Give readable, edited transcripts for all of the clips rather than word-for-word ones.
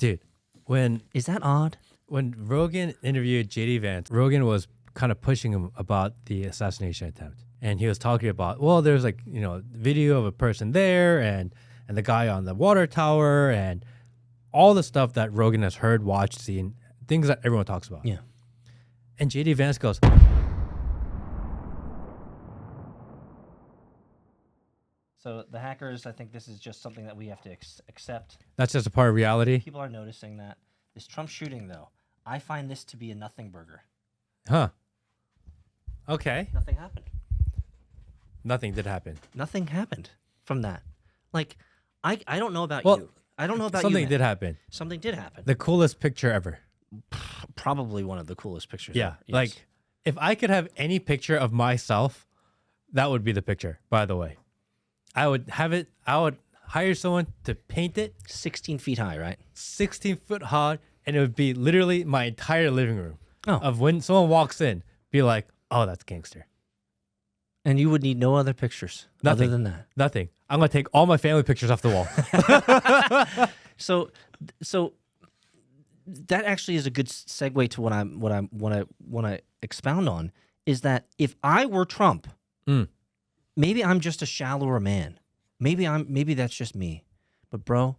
Dude, when Is that odd? when Rogan interviewed JD Vance, Rogan was kind of pushing him about the assassination attempt. And he was talking about, well, there's like, video of a person there and the guy on the water tower and all the stuff that Rogan has heard, watched, seen, things that everyone talks about. Yeah. And JD Vance goes, So the hackers, I think this is just something that we have to accept. that's just a part of reality. People are noticing that. This Trump shooting, though, I find this to be a nothing burger. Huh. Okay. Nothing happened. Nothing did happen. Nothing happened from that. Like, I don't know about Well, you. I don't know about Something you. did happen. Something did happen. The coolest picture ever. Probably one of the coolest pictures. Yeah. ever. Yes. Like, if I could have any picture of myself, that would be the picture, by the way. I would hire someone to paint it 16 feet high, right? 16 foot high, and it would be literally my entire living room. Oh. Of when someone walks in, be like, oh, that's gangster. And you would need no other pictures Nothing. other than that. Nothing. I'm going to take all my family pictures off the wall. So that actually is a good segue to what I want to expound on is that if I were Trump, maybe I'm just a shallower man. Maybe that's just me. But bro,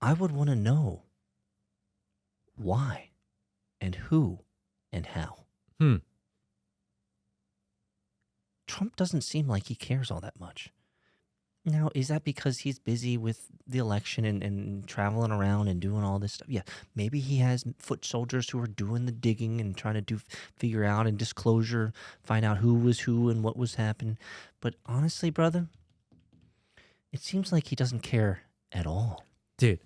I would want to know why and who and how. Trump doesn't seem like he cares all that much. Now, is that because he's busy with the election and traveling around and doing all this stuff? Yeah, maybe he has foot soldiers who are doing the digging and trying to figure out and disclosure, find out who was who and what was happening. But honestly, brother, it seems like he doesn't care at all. Dude,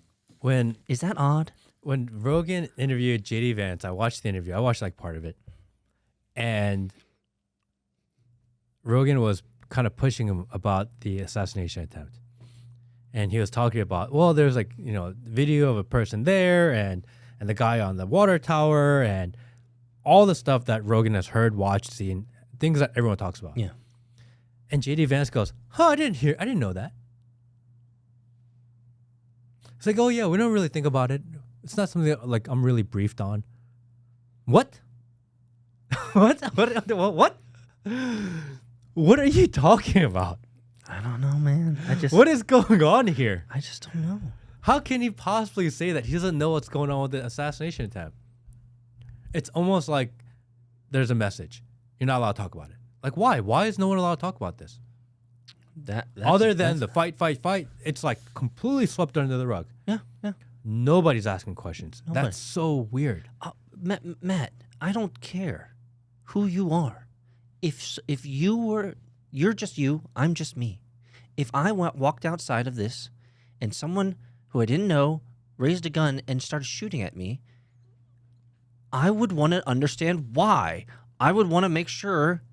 Is that odd? when Rogan interviewed JD Vance, I watched the interview. I watched like part of it. And Rogan was kind of pushing him about the assassination attempt. And he was talking about, well, there's like, video of a person there and the guy on the water tower and all the stuff that Rogan has heard, watched, seen, things that everyone talks about. Yeah. And JD Vance goes, I didn't know that. It's like, oh yeah, we don't really think about it. It's not something that, like, I'm really briefed on. What? What? What are you talking about? I don't know, man. What is going on here? I just don't know. How can he possibly say that he doesn't know what's going on with the assassination attempt? It's almost like there's a message. You're not allowed to talk about it. Like, why? Why is no one allowed to talk about this? Other than the fight, it's like completely swept under the rug. Yeah. Nobody's asking questions. Nobody. That's so weird. Matt, I don't care who you are. If you're just you, I'm just me. If I walked outside of this and someone who I didn't know raised a gun and started shooting at me, I would want to understand why. I would want to make sure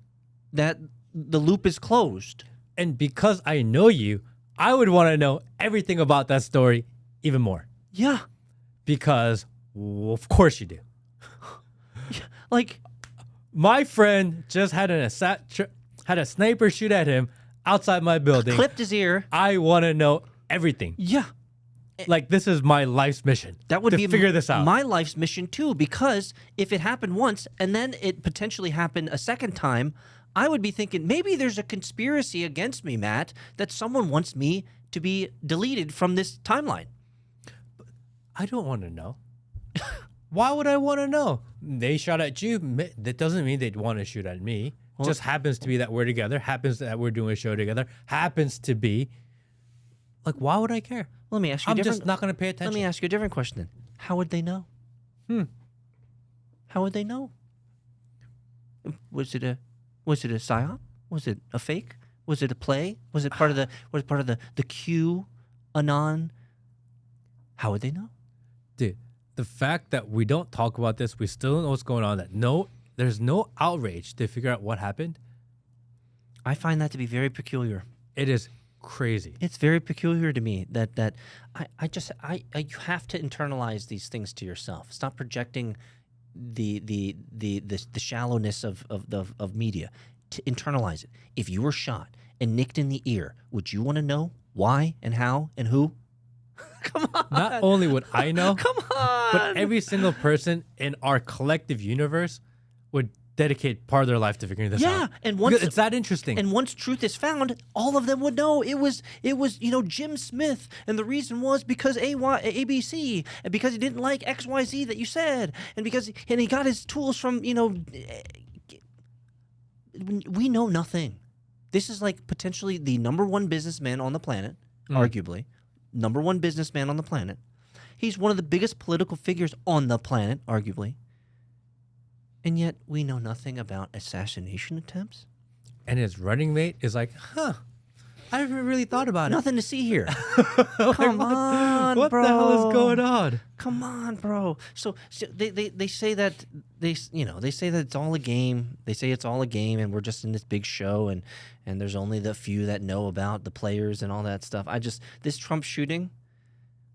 that the loop is closed. And because I know you, I would want to know everything about that story even more. Yeah. Because, well, of course you do. Like, my friend just had a sniper shoot at him outside my building. clipped his ear. I want to know everything. Yeah. Like, this is my life's mission. That would to be figure this out. my life's mission too, because if it happened once and then it potentially happened a second time, I would be thinking maybe there's a conspiracy against me, Matt, that someone wants me to be deleted from this timeline. I don't want to know. Why would I want to know? They shot at you. That doesn't mean they'd want to shoot at me. Well, just happens to be that we're together. Happens that we're doing a show together. Happens to be. Like, why would I care? Let me ask you. I'm just not going to pay attention. Let me ask you a different question then. How would they know? How would they know? Was it a psyop? Was it a fake? Was it a play? Was it part of the Q anon? How would they know? Dude, the fact that we don't talk about this, we still don't know what's going on, there's no outrage to figure out what happened. I find that to be very peculiar. It is crazy. It's very peculiar to me that you have to internalize these things to yourself. Stop projecting the shallowness of media. To internalize it. If you were shot and nicked in the ear, would you want to know why and how and who? Come on. Not only would I know, Come on. but every single person in our collective universe would dedicate part of their life to figuring this out. Yeah, and Because it's that interesting. And once truth is found, all of them would know it was Jim Smith, and the reason was because ABC, and because he didn't like XYZ that you said, and he got his tools from we know nothing. This is like potentially the number one businessman on the planet, arguably number one businessman on the planet. He's one of the biggest political figures on the planet, arguably. And yet we know nothing about assassination attempts. And his running mate is like, I haven't really thought about it. Nothing to see here. Come on, what bro. the hell is going on? Come on, bro. So they say that they say that it's all a game. They say it's all a game, and we're just in this big show, and there's only the few that know about the players and all that stuff. This Trump shooting,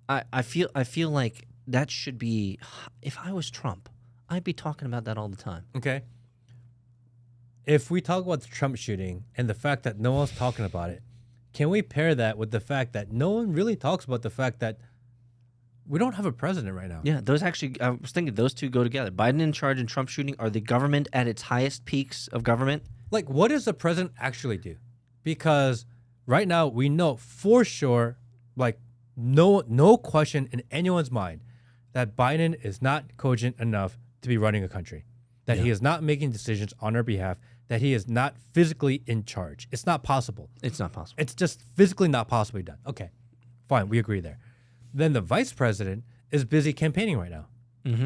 I feel like that should be. If I was Trump, I'd be talking about that all the time. Okay. If we talk about the Trump shooting and the fact that no one's talking about it, can we pair that with the fact that no one really talks about the fact that we don't have a president right now? Yeah, those actually, I was thinking those two go together. Biden in charge and Trump shooting. Are the government at its highest peaks of government? Like, what does the president actually do? Because right now we know for sure, like, no question in anyone's mind that Biden is not cogent enough to be running a country, that he is not making decisions on our behalf, that he is not physically in charge. It's not possible. It's not possible. It's just physically not possibly done. Okay, fine, we agree there. Then the vice president is busy campaigning right now.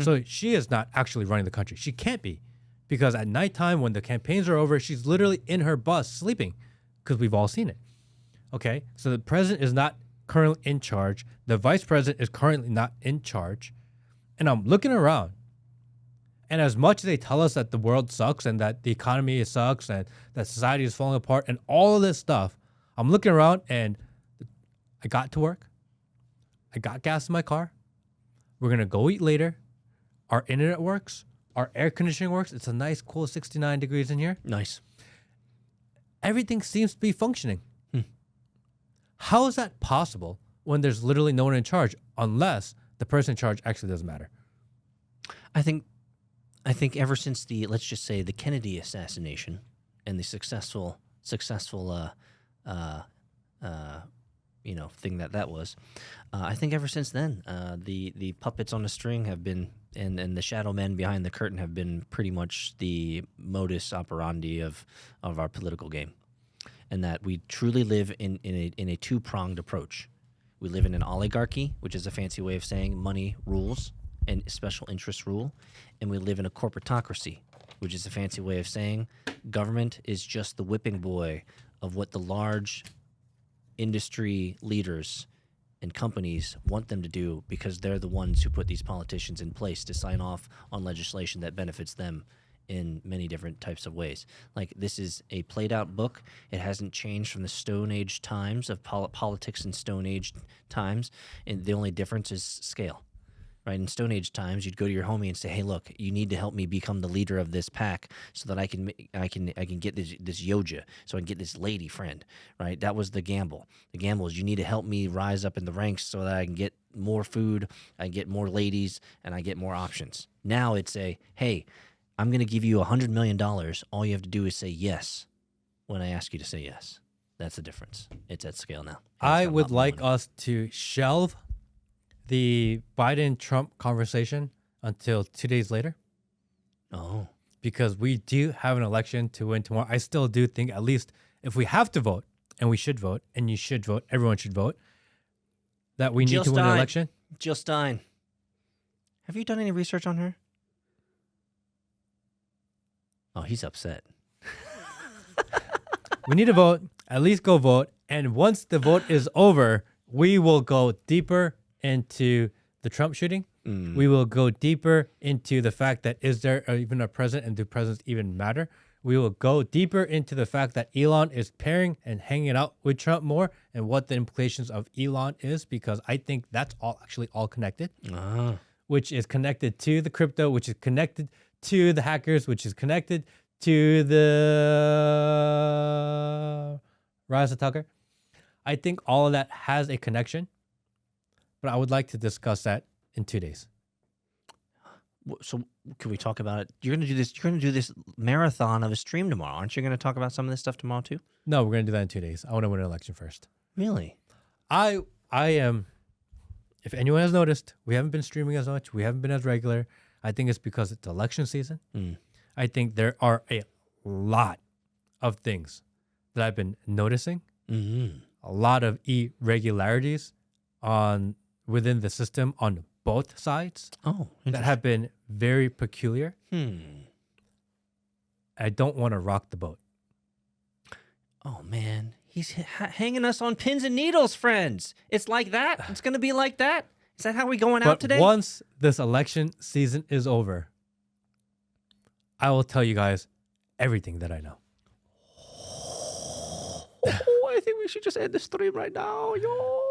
So she is not actually running the country. She can't be, because at nighttime when the campaigns are over, she's literally in her bus sleeping, because we've all seen it. Okay, so the president is not currently in charge. The vice president is currently not in charge. And I'm looking around, and as much as they tell us that the world sucks and that the economy sucks and that society is falling apart and all of this stuff, I'm looking around and I got to work. I got gas in my car. We're going to go eat later. Our internet works. Our air conditioning works. It's a nice, cool 69 degrees in here. Nice. Everything seems to be functioning. How is that possible when there's literally no one in charge, unless the person in charge actually doesn't matter? I think ever since let's just say the Kennedy assassination and the successful thing that was, I think ever since then, the puppets on the string have been, and the shadow men behind the curtain have been pretty much the modus operandi of our political game, and that we truly live in a two-pronged approach. We live in an oligarchy, which is a fancy way of saying money rules and special interests rule, and we live in a corporatocracy, which is a fancy way of saying government is just the whipping boy of what the large industry leaders and companies want them to do, because they're the ones who put these politicians in place to sign off on legislation that benefits them in many different types of ways. Like, this is a played out book. It hasn't changed from the Stone Age times of politics in Stone Age times, and the only difference is scale. Right? In Stone Age times, you'd go to your homie and say, "Hey, look, you need to help me become the leader of this pack, so that I can get this yoja, so I can get this lady friend." Right? That was the gamble. The gamble is you need to help me rise up in the ranks so that I can get more food, I get more ladies, and I get more options. Now it's hey, I'm going to give you $100 million. All you have to do is say yes when I ask you to say yes. That's the difference. It's at scale now. I would like us to shelve the Biden-Trump conversation until 2 days later. Oh. Because we do have an election to win tomorrow. I still do think, at least if we have to vote, and we should vote, and you should vote, everyone should vote, that we need to win an election. Jill Stein. Have you done any research on her? Oh, he's upset. We need to vote. At least go vote. And once the vote is over, we will go deeper into the Trump shooting. We will go deeper into the fact that, is there even a president, and do presidents even matter? We will go deeper into the fact that Elon is pairing and hanging out with Trump more, and what the implications of Elon is, because I think that's all connected, which is connected to the crypto, which is connected to the hackers, which is connected to the Rise of Tucker. I think all of that has a connection. but I would like to discuss that in 2 days. So can we talk about it? You're gonna do this. You're gonna do this marathon of a stream tomorrow, aren't you? Gonna talk about some of this stuff tomorrow too? No, we're gonna do that in 2 days. I want to win an election first. Really? I am. If anyone has noticed, we haven't been streaming as much. We haven't been as regular. I think it's because it's election season. I think there are a lot of things that I've been noticing. A lot of irregularities within the system on both sides. Oh, that have been very peculiar. I don't want to rock the boat. Oh man, he's hanging us on pins and needles, friends. It's like that. It's gonna be like that. Is that how we going out today? Once this election season is over, I will tell you guys everything that I know. Oh, I think we should just end the stream right now, yo.